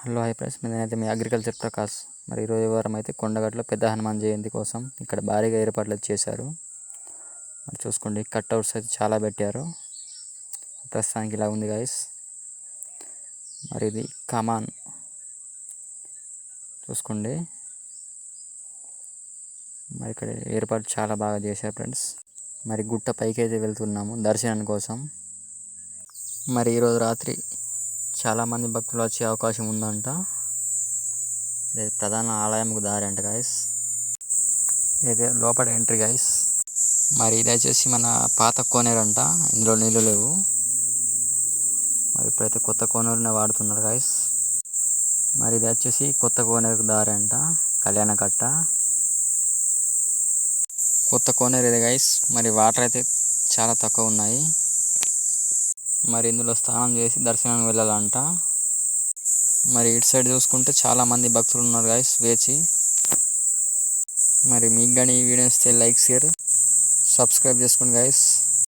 Hello hi friends, నేనైతే మీ agriculture Prakash. మరి ఈరోజు వారం అయితే కొండగట్లో పెద్ద హనుమాన్ జయంతి కోసం ఇక్కడ భారీగా ఏర్పాట్లు చేశారు. మరి చూసుకోండి, కట్అవుట్స్ అయితే చాలా పెట్టారు. ప్రస్తుతానికి ఇలా ఉంది గైస్. మరి ఇది కమాన్ చూసుకోండి. మరి ఇక్కడ ఏర్పాటు చాలా బాగా చేశారు ఫ్రెండ్స్. మరి గుట్ట పైకి అయితే వెళ్తున్నాము దర్శనం కోసం. మరి ఈరోజు రాత్రి చాలామంది భక్తులు వచ్చే అవకాశం ఉందంట. ఇది ప్రధాన ఆలయంకు దారి అంట గైస్. ఇదే లోపల ఎంట్రీ గైస్. మరి ఇది వచ్చేసి మన పాత కోనేరు అంట, ఇందులో నీళ్ళు లేవు. మరి ఇప్పుడైతే కొత్త కోనేరునే వాడుతున్నారు గైస్. మరి ఇది వచ్చేసి కొత్త కోనేరుకు దారి అంట, కళ్యాణకట్ట కొత్త కోనేరు ఇది గైస్. మరి వాటర్ అయితే చాలా తక్కువ ఉన్నాయి. మరి ఇందులో స్నానం చేసి దర్శనానికి వెళ్ళాలంట. మరి ఇటు సైడ్ చూసుకుంటే చాలామంది భక్తులు ఉన్నారు గైస్ వేచి. మరి మీకు కానీ ఈ వీడియో ఇస్తే లైక్, షేర్, సబ్స్క్రైబ్ చేసుకోండి గైస్.